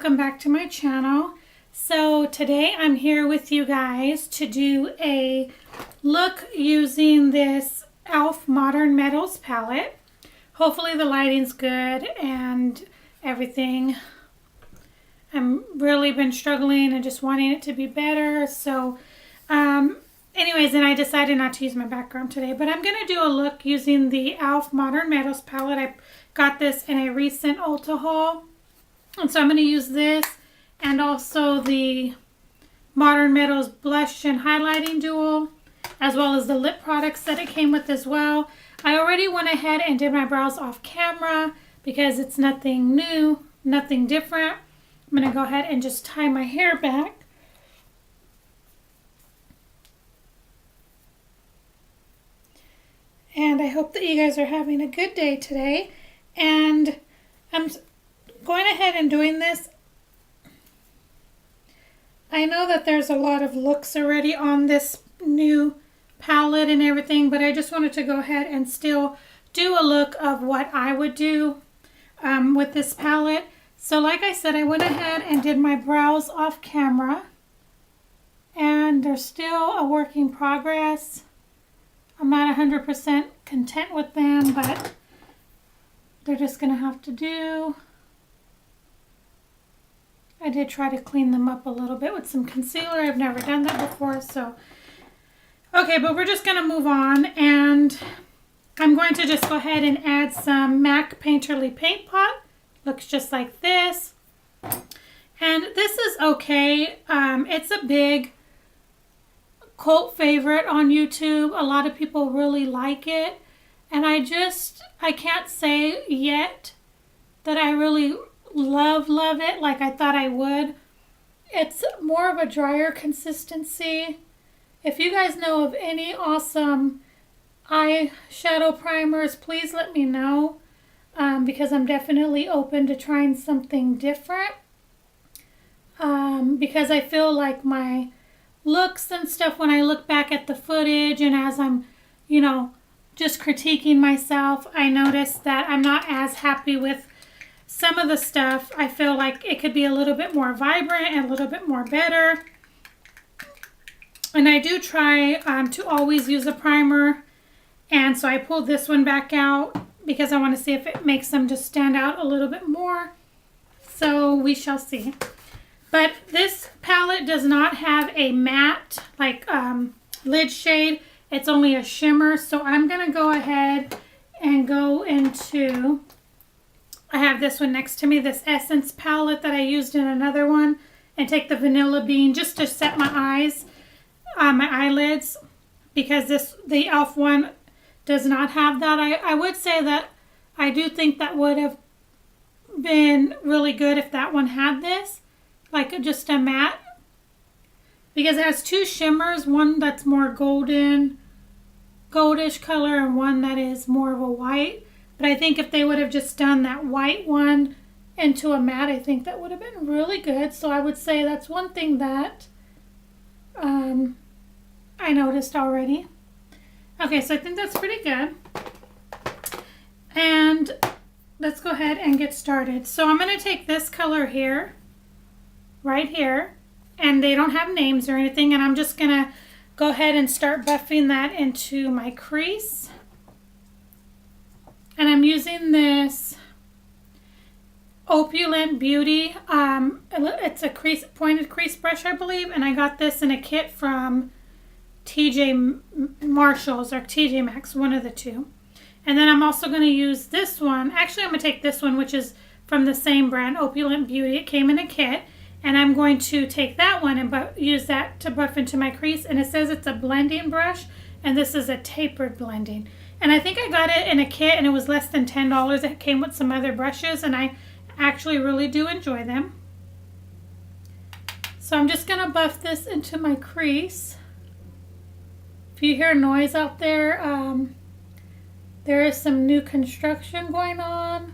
welcome back to my channel. So today I'm here with you guys to do a look using this e.l.f. Modern Metals palette. Hopefully the lighting's good and everything. I'm really been struggling and just wanting it to be better. So anyways, and I decided not to use my background today, but I'm going to do a look using the e.l.f. Modern Metals palette. I got this in a recent Ulta haul. And so I'm going to use this and also the Modern Metals Blush and Highlighting Duo, as well as the lip products that it came with as well. I already went ahead and did my brows off camera because it's nothing new, nothing different. I'm going to go ahead and just tie my hair back. And I hope that you guys are having a good day today. And I'm going ahead and doing this. I know that there's a lot of looks already on this new palette and everything, but I just wanted to go ahead and still do a look of what I would do with this palette. So like I said, I went ahead and did my brows off camera, and they're still a work in progress. I'm not 100% content with them, but they're just going to have to do. I did try to clean them up a little bit with some concealer. I've never done that before, so. Okay, but we're just going to move on, and I'm going to just go ahead and add some MAC Painterly Paint Pot. Looks just like this. And this is okay. It's a big cult favorite on YouTube. A lot of people really like it. And I can't say yet that I really love it like I thought I would. It's more of a drier consistency. If you guys know of any awesome eyeshadow primers, please let me know, because I'm definitely open to trying something different, because I feel like my looks and stuff, when I look back at the footage and as I'm, just critiquing myself, I notice that I'm not as happy with some of the stuff. I feel like it could be a little bit more vibrant and a little bit more better. And I do try to always use a primer. And so I pulled this one back out because I want to see if it makes them just stand out a little bit more. So we shall see. But this palette does not have a matte lid shade. It's only a shimmer. So I'm going to go ahead and go into, I have this one next to me, this Essence palette that I used in another one, and take the Vanilla Bean just to set my eyes, my eyelids, because the e.l.f. one does not have that. I would say that I do think that would have been really good if that one had this, like just a matte, because it has two shimmers, one that's more goldish color and one that is more of a white. But I think if they would have just done that white one into a matte, I think that would have been really good. So I would say that's one thing that I noticed already. Okay, so I think that's pretty good. And let's go ahead and get started. So I'm going to take this color here, right here, and they don't have names or anything, and I'm just going to go ahead and start buffing that into my crease. And I'm using this Opulent Beauty. It's a pointed crease brush, I believe. And I got this in a kit from TJ Marshalls or TJ Maxx, one of the two. And then I'm also going to use this one. Actually, I'm going to take this one, which is from the same brand, Opulent Beauty. It came in a kit. And I'm going to take that one and use that to buff into my crease. And it says it's a blending brush. And this is a tapered blending. And I think I got it in a kit and it was less than $10. It came with some other brushes and I actually really do enjoy them. So I'm just going to buff this into my crease. If you hear noise out there, there is some new construction going on.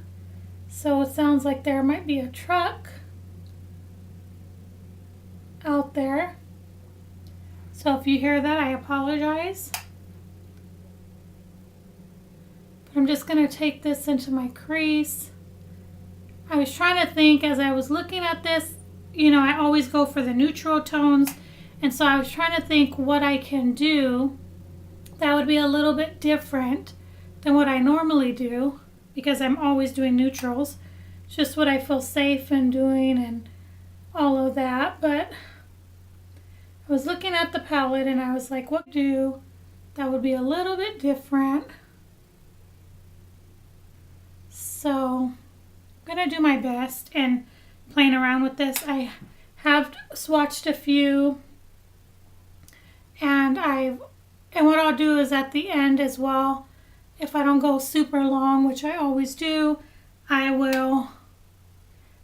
So it sounds like there might be a truck out there. So if you hear that, I apologize. I'm just going to take this into my crease I was trying to think as I was looking at this, you know, I always go for the neutral tones. And so I was trying to think what I can do that would be a little bit different than what I normally do because I'm always doing neutrals. It's just what I feel safe in doing and all of that. But I was looking at the palette and I was like, what do that would be a little bit different. So I'm going to do my best and playing around with this. I have swatched a few and what I'll do is at the end as well, if I don't go super long, which I always do, I will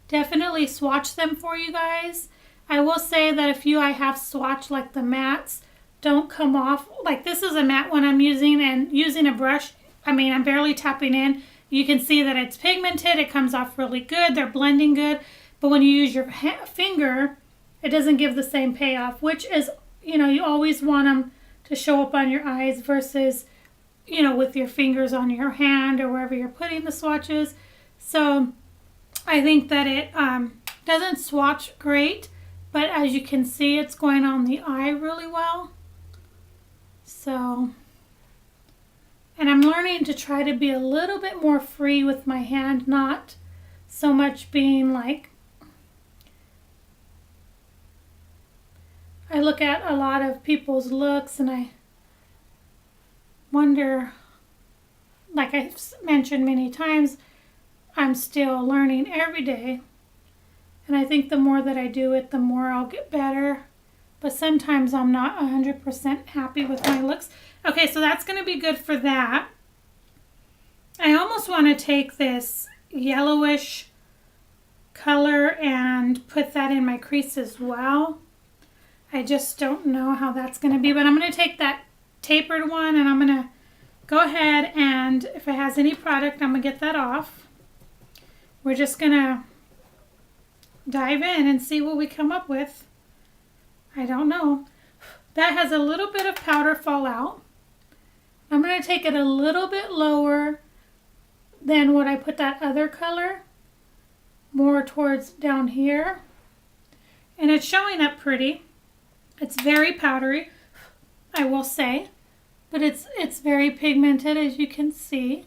definitely swatch them for you guys. I will say that a few I have swatched, like the mattes, don't come off. Like this is a matte one I'm using, and using a brush, I mean, I'm barely tapping in. You can see that it's pigmented. It comes off really good. They're blending good. But when you use your finger, it doesn't give the same payoff, which is, you know, you always want them to show up on your eyes versus, you know, with your fingers on your hand or wherever you're putting the swatches. So I think that it doesn't swatch great, but as you can see, it's going on the eye really well. So, and I'm learning to try to be a little bit more free with my hand, not so much being like, I look at a lot of people's looks and I wonder, like I've mentioned many times, I'm still learning every day. And I think the more that I do it, the more I'll get better. But sometimes I'm not 100% happy with my looks. Okay, so that's going to be good for that. I almost want to take this yellowish color and put that in my crease as well. I just don't know how that's going to be, but I'm going to take that tapered one and I'm going to go ahead and if it has any product, I'm going to get that off. We're just going to dive in and see what we come up with. I don't know. That has a little bit of powder fall out. I'm going to take it a little bit lower than what I put that other color, more towards down here. And it's showing up pretty. It's very powdery, I will say, but it's very pigmented as you can see.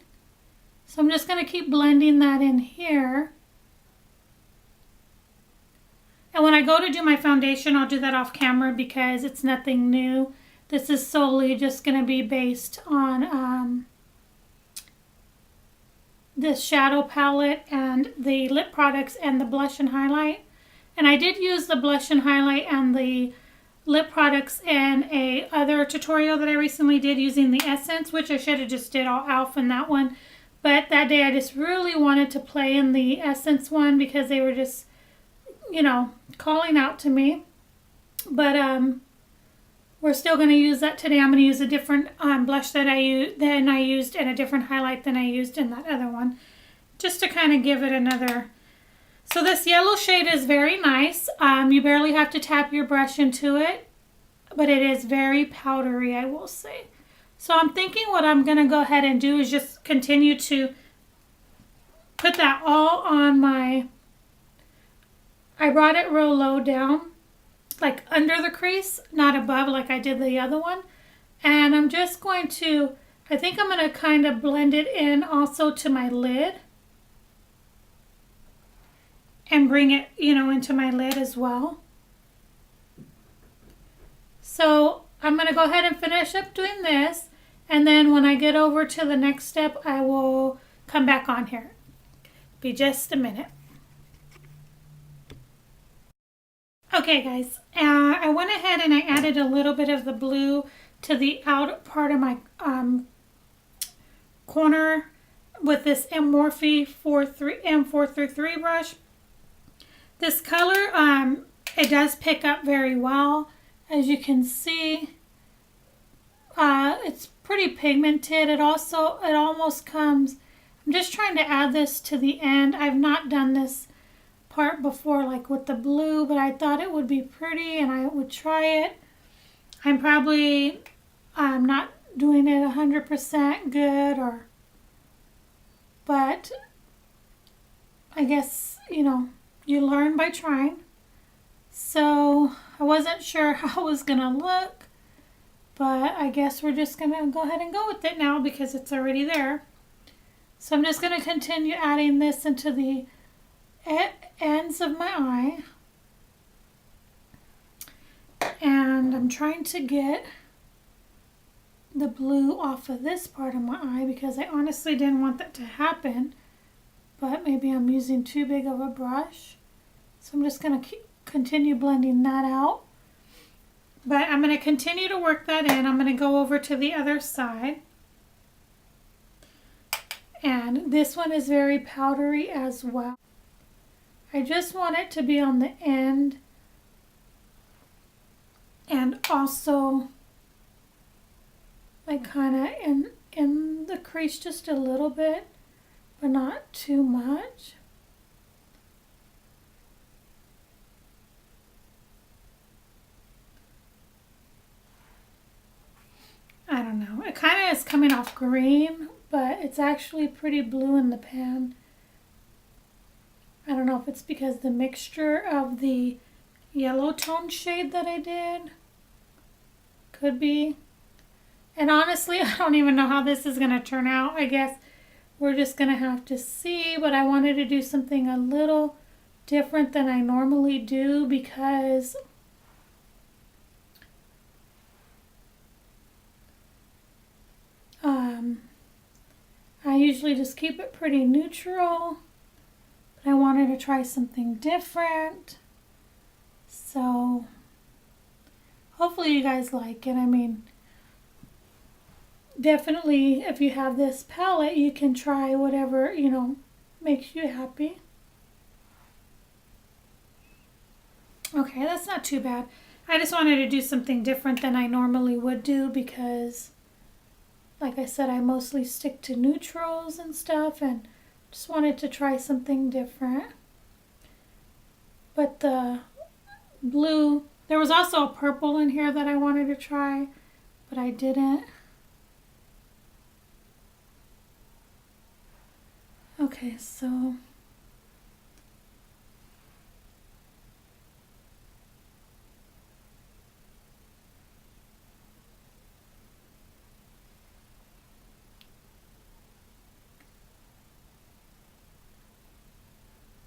So I'm just going to keep blending that in here. And when I go to do my foundation, I'll do that off camera because it's nothing new. This is solely just going to be based on this shadow palette and the lip products and the blush and highlight. And I did use the blush and highlight and the lip products in a other tutorial that I recently did using the essence, which I should have just did all e.l.f. in that one. But that day I just really wanted to play in the essence one because they were just, you know, calling out to me. But we're still going to use that today. I'm going to use a different blush that I used and a different highlight than I used in that other one, just to kind of give it another. So this yellow shade is very nice. You barely have to tap your brush into it, but it is very powdery, I will say. So I'm thinking what I'm going to go ahead and do is just continue to put that all on my, I brought it real low down, like under the crease, not above like I did the other one. And I'm just going to, I think I'm going to kind of blend it in also to my lid. And bring it, you know, into my lid as well. So I'm going to go ahead and finish up doing this. And then when I get over to the next step, I will come back on here. Be just a minute. Okay, guys. I went ahead and I added a little bit of the blue to the outer part of my corner with this M-Morphe M433 brush. This color, it does pick up very well. As you can see, it's pretty pigmented. It almost comes, I'm just trying to add this to the end. I've not done this part before, like with the blue, but I thought it would be pretty and I would try it. I'm probably not doing it 100% good, but I guess, you learn by trying. So I wasn't sure how it was gonna look, but I guess we're just gonna go ahead and go with it now because it's already there. So I'm just gonna continue adding this into the ends of my eye. And I'm trying to get the blue off of this part of my eye because I honestly didn't want that to happen, but maybe I'm using too big of a brush. So I'm just going to continue blending that out. But I'm going to continue to work that in. I'm going to go over to the other side. And this one is very powdery as well. I just want it to be on the end and also like kind of in the crease just a little bit, but not too much. I don't know. It kind of is coming off green, but it's actually pretty blue in the pan. I don't know if it's because the mixture of the yellow tone shade that I did. Could be. And honestly, I don't even know how this is going to turn out. I guess we're just going to have to see, but I wanted to do something a little different than I normally do because I usually just keep it pretty neutral, but I wanted to try something different. So hopefully you guys like it. I mean, definitely if you have this palette, you can try whatever, makes you happy. Okay, that's not too bad. I just wanted to do something different than I normally would do because, like I said, I mostly stick to neutrals and stuff and just wanted to try something different. But the blue, there was also a purple in here that I wanted to try, but I didn't. Okay, so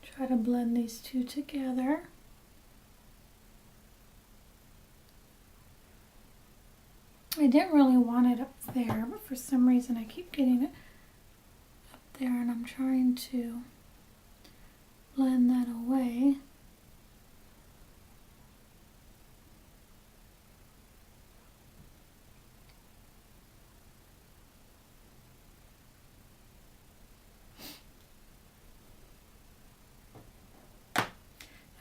try to blend these two together. I didn't really want it up there, but for some reason I keep getting it up there, and I'm trying to blend that away.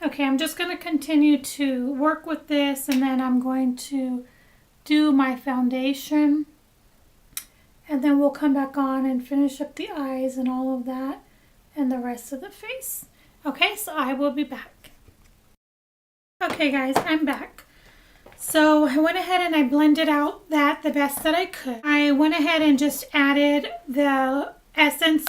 Okay, I'm just going to continue to work with this, and then I'm going to do my foundation, and then we'll come back on and finish up the eyes and all of that and the rest of the face. Okay, so I will be back. Okay guys, I'm back. So I went ahead and I blended out that the best that I could. I went ahead and just added the Essence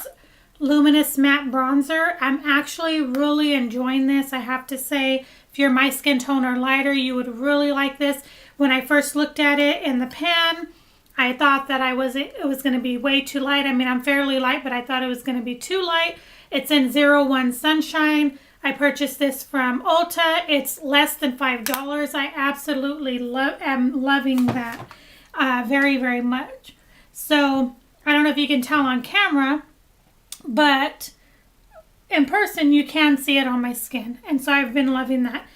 Luminous Matte Bronzer. I'm actually really enjoying this. I have to say, if you're my skin tone or lighter, you would really like this. When I first looked at it in the pan, I thought that it was going to be way too light. I mean, I'm fairly light, but I thought it was going to be too light. It's in 01 Sunshine. I purchased this from Ulta. It's less than $5. I absolutely am loving that very, very much. So I don't know if you can tell on camera, but in person you can see it on my skin, and so I've been loving that.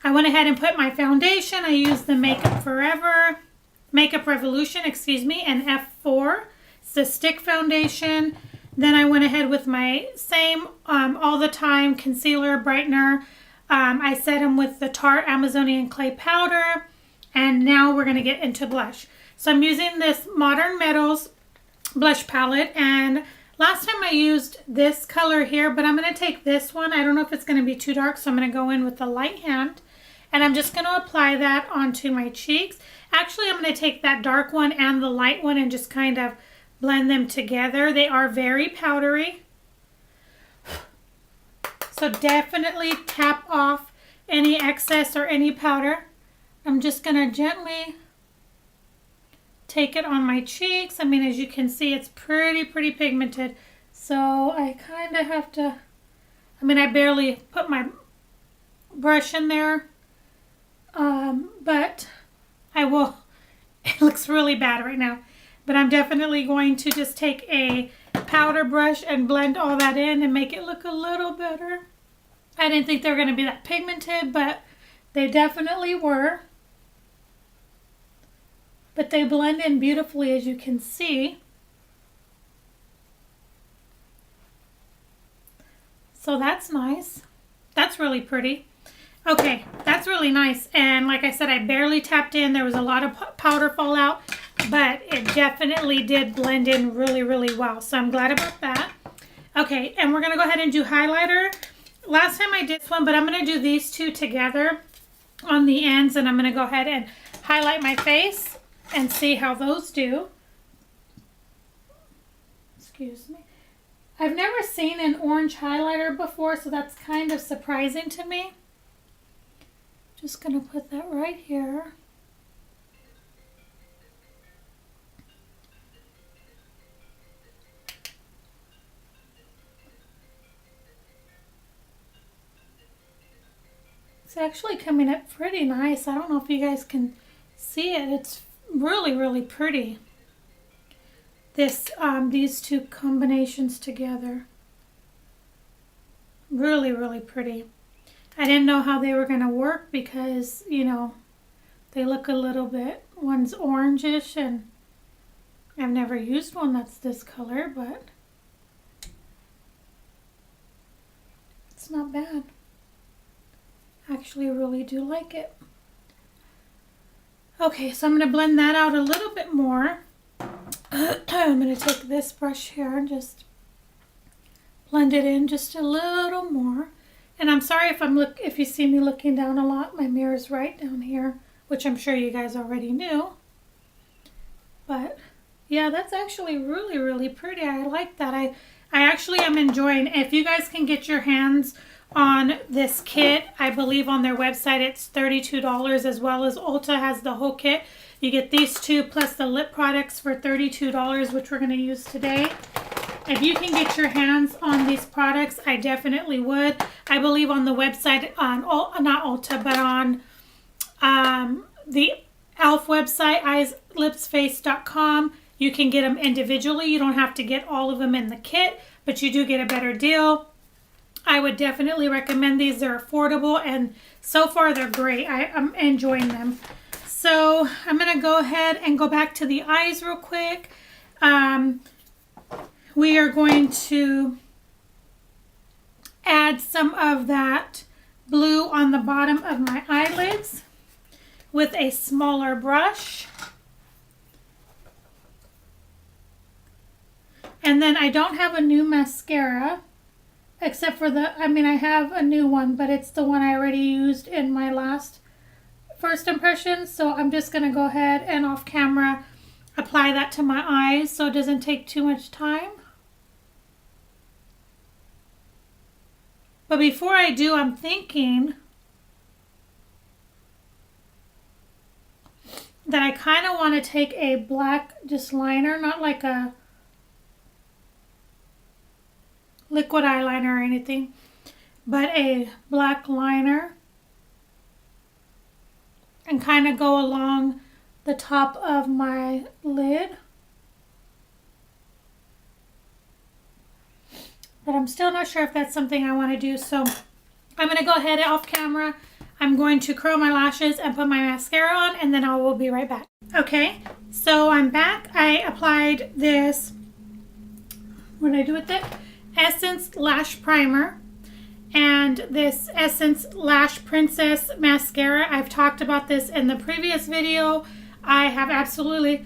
I went ahead and put my foundation. I used the Makeup Revolution, and F4. It's the stick foundation. Then I went ahead with my same All the Time concealer brightener. I set them with the Tarte Amazonian Clay Powder, and now we're going to get into blush. So I'm using this Modern Metals blush palette, and last time I used this color here, but I'm going to take this one. I don't know if it's going to be too dark, so I'm going to go in with the light hand. And I'm just going to apply that onto my cheeks. Actually, I'm going to take that dark one and the light one and just kind of blend them together. They are very powdery. So definitely tap off any excess or any powder. I'm just going to gently take it on my cheeks. I mean, as you can see, it's pretty pigmented. So I kind of have to, I mean, I barely put my brush in there, but I will, it looks really bad right now. But I'm definitely going to just take a powder brush and blend all that in and make it look a little better. I didn't think they were going to be that pigmented, but they definitely were. But they blend in beautifully, as you can see. So that's nice. That's really pretty. Okay, that's really nice. And like I said, I barely tapped in. There was a lot of powder fallout, but it definitely did blend in really well. So I'm glad about that. Okay, and we're going to go ahead and do highlighter. Last time I did this one, but I'm going to do these two together on the ends, and I'm going to go ahead and highlight my face and see how those do. Excuse me. I've never seen an orange highlighter before, so that's kind of surprising to me. Just going to put that right here. It's actually coming up pretty nice. I don't know if you guys can see it. It's really pretty. These two combinations together. Really pretty. I didn't know how they were going to work because, you know, they look a little bit, one's orangish, and I've never used one that's this color, but it's not bad. I actually really do like it. Okay, so I'm going to blend that out a little bit more. I'm going to take this brush here and just blend it in just a little more. And I'm sorry if you see me looking down a lot. My mirror's right down here, which I'm sure you guys already knew. But yeah, that's actually really pretty. I like that. I actually am enjoying. If you guys can get your hands on this kit, I believe on their website it's $32, as well as Ulta has the whole kit. You get these two plus the lip products for $32, which we're going to use today. If you can get your hands on these products, I definitely would. I believe on the website, on not Ulta, but on the e.l.f. website, eyeslipsface.com, you can get them individually. You don't have to get all of them in the kit, but you do get a better deal. I would definitely recommend these. They're affordable, and so far they're great. I'm enjoying them. So I'm going to go ahead and go back to the eyes real quick. We are going to add some of that blue on the bottom of my eyelids with a smaller brush. And then I don't have a new mascara, except for I have a new one, but it's the one I already used in my last first impression. So I'm just going to go ahead and off camera apply that to my eyes so it doesn't take too much time. But before I do, I'm thinking that I kind of want to take a black just liner, not like a liquid eyeliner or anything, but a black liner, and kind of go along the top of my lid. But I'm still not sure if that's something I want to do, so I'm going to go ahead off camera. I'm going to curl my lashes and put my mascara on, and then I will be right back. Okay, so I'm back. I applied this, what did I do with it? Essence Lash Primer and this Essence Lash Princess Mascara. I've talked about this in the previous video. I have absolutely,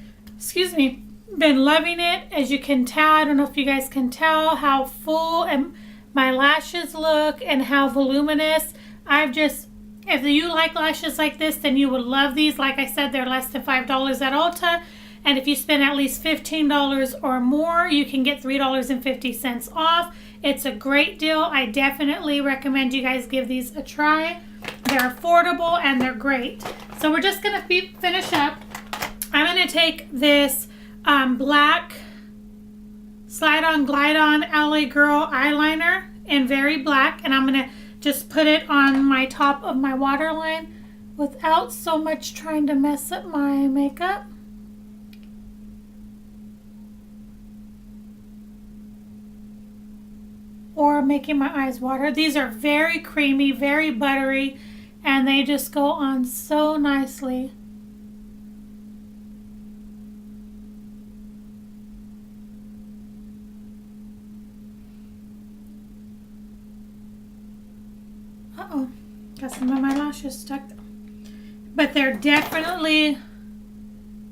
been loving it. As you can tell, I don't know if you guys can tell how full and my lashes look and how voluminous. If you like lashes like this, then you would love these. Like I said, they're less than $5 at Ulta. And if you spend at least $15 or more, you can get $3.50 off. It's a great deal. I definitely recommend you guys give these a try. They're affordable and they're great. So we're just going to finish up. I'm going to take this black Slide On Glide On LA Girl eyeliner in Very Black, and I'm going to just put it on my top of my waterline without so much trying to mess up my makeup. Or making my eyes water. These are very creamy, very buttery, and they just go on so nicely. Uh-oh, got some of my lashes stuck. But they're definitely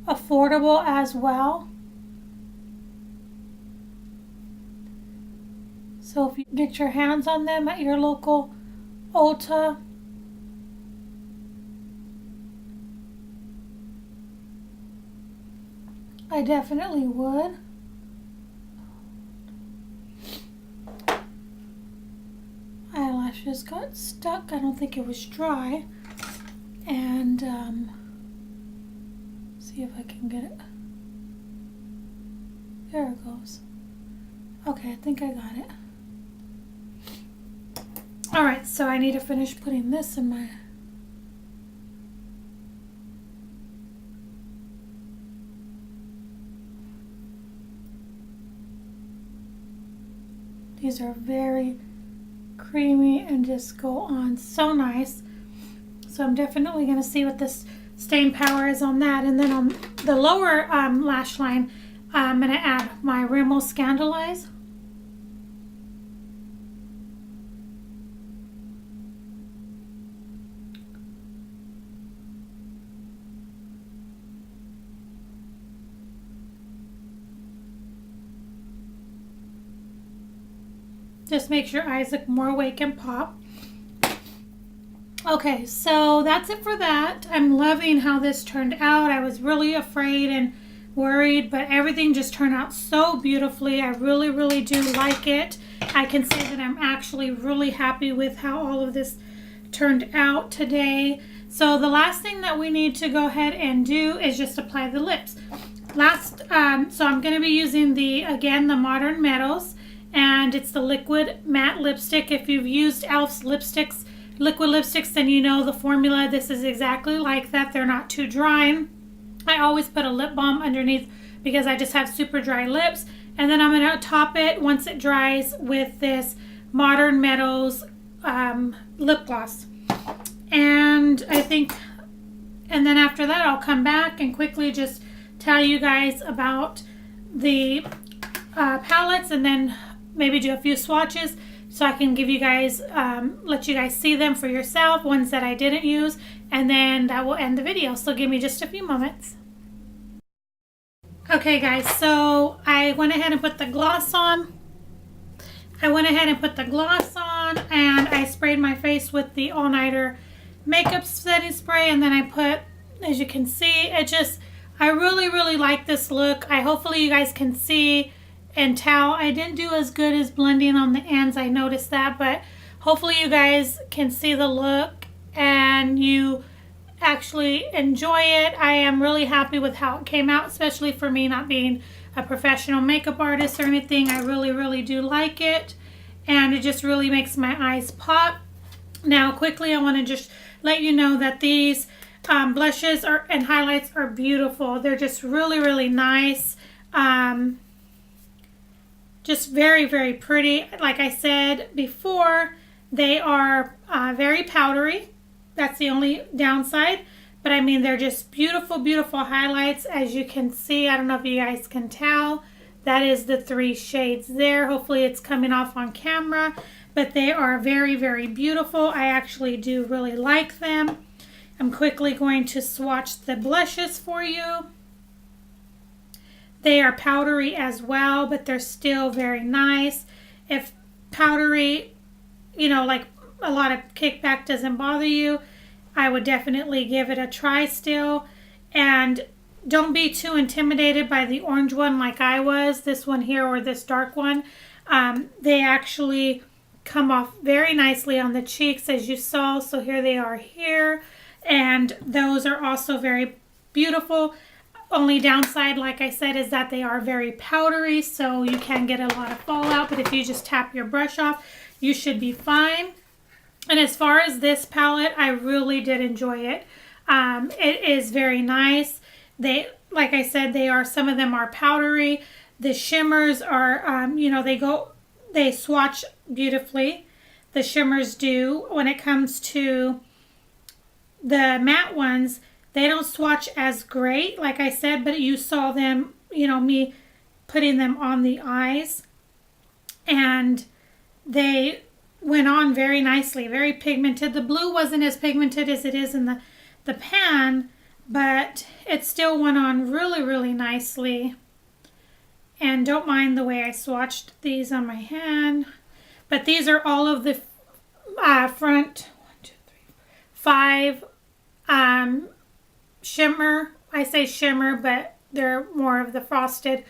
affordable as well. So if you get your hands on them at your local Ulta, I definitely would. Eyelashes got stuck. I don't think it was dry. And see if I can get it. There it goes. Okay, I think I got it. Alright, so I need to finish putting this in my... These are very creamy and just go on so nice. So I'm definitely going to see what this stain power is on that. And then on the lower lash line, I'm going to add my Rimmel Scandalize. Just makes your eyes look more awake and pop. Okay, so that's it for that. I'm loving how this turned out. I was really afraid and worried, but everything just turned out so beautifully. I really, really do like it. I can say that I'm actually really happy with how all of this turned out today. So the last thing that we need to go ahead and do is just apply the lips. So I'm going to be using the Modern Meadows, and it's the liquid matte lipstick. If you've used e.l.f.'s lipsticks, liquid lipsticks, then you know the formula. This is exactly like that. They're not too drying. I always put a lip balm underneath because I just have super dry lips. And then I'm going to top it once it dries with this Modern Meadows lip gloss. And then after that, I'll come back and quickly just tell you guys about the palettes, and then maybe do a few swatches so I can give you guys, let you guys see them for yourself, ones that I didn't use, and then that will end the video. So give me just a few moments. Okay guys, so I went ahead and put the gloss on. And I sprayed my face with the All Nighter makeup setting spray, and then I put, as you can see, I really, really like this look. Hopefully you guys can see and tell. I didn't do as good as blending on the ends, I noticed that, but hopefully you guys can see the look and you actually enjoy it. I am really happy with how it came out, especially for me not being a professional makeup artist or anything. I really, really do like it, and it just really makes my eyes pop. Now quickly, I want to just let you know that these blushes and highlights are beautiful. They're just really, really nice. Just very, very pretty. Like I said before, they are very powdery. That's the only downside. But I mean, they're just beautiful, beautiful highlights. As you can see, I don't know if you guys can tell, that is the 3 shades there. Hopefully it's coming off on camera. But they are very, very beautiful. I actually do really like them. I'm quickly going to swatch the blushes for you. They are powdery as well, but they're still very nice. If powdery, like a lot of kickback doesn't bother you, I would definitely give it a try still. And don't be too intimidated by the orange one like I was, this one here or this dark one. They actually come off very nicely on the cheeks, as you saw. So here they are here, and those are also very beautiful. Only downside, like I said, is that they are very powdery, so you can get a lot of fallout, but if you just tap your brush off, you should be fine. And as far as this palette, I really did enjoy it. It is very nice. They, like I said, some of them are powdery. The shimmers are, you know, they swatch beautifully. The shimmers do. When it comes to the matte ones, they don't swatch as great, like I said, but you saw them, you know, me putting them on the eyes, and they went on very nicely, very pigmented. The blue wasn't as pigmented as it is in the pan, but it still went on really, really nicely. And don't mind the way I swatched these on my hand. But these are all of the front 5 shimmer. I say shimmer, but they're more of the frosted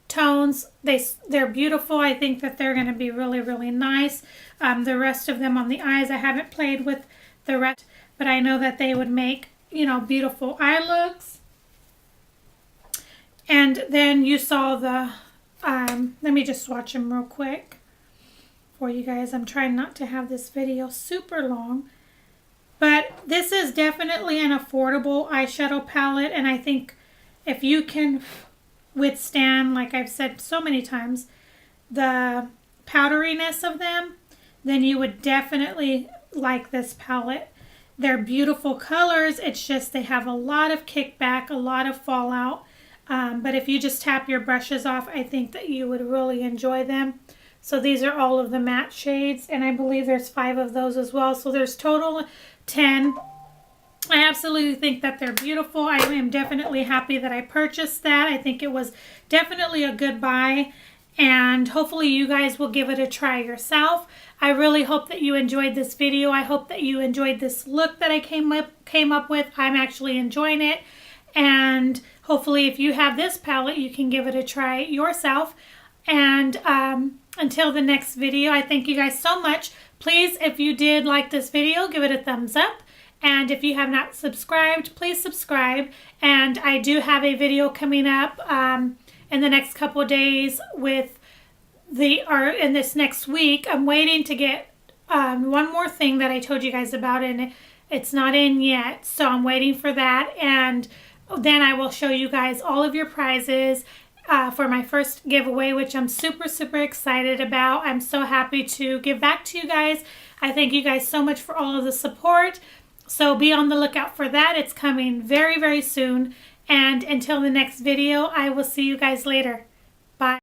tones. They're beautiful. I think that they're going to be really, really nice. The rest of them on the eyes, I haven't played with the rest, but I know that they would make, you know, beautiful eye looks. And then you saw the, let me just swatch them real quick for you guys. I'm trying not to have this video super long. But this is definitely an affordable eyeshadow palette, and I think if you can withstand, like I've said so many times, the powderiness of them, then you would definitely like this palette. They're beautiful colors. It's just they have a lot of kickback, a lot of fallout. But if you just tap your brushes off, I think that you would really enjoy them. So these are all of the matte shades, and I believe there's 5 of those as well. So there's total 10. I absolutely think that they're beautiful. I am definitely happy that I purchased that. I think it was definitely a good buy, and hopefully you guys will give it a try yourself. I really hope that you enjoyed this video. I hope that you enjoyed this look that I came up with. I'm actually enjoying it, and hopefully if you have this palette, you can give it a try yourself. And until the next video, I thank you guys so much. Please, if you did like this video, give it a thumbs up. And if you have not subscribed, please subscribe. And I do have a video coming up in the next couple of days with in this next week. I'm waiting to get one more thing that I told you guys about, and it's not in yet. So I'm waiting for that. And then I will show you guys all of your prizes for my first giveaway, which I'm super, super excited about. I'm so happy to give back to you guys. I thank you guys so much for all of the support. So be on the lookout for that. It's coming very, very soon. And until the next video, I will see you guys later.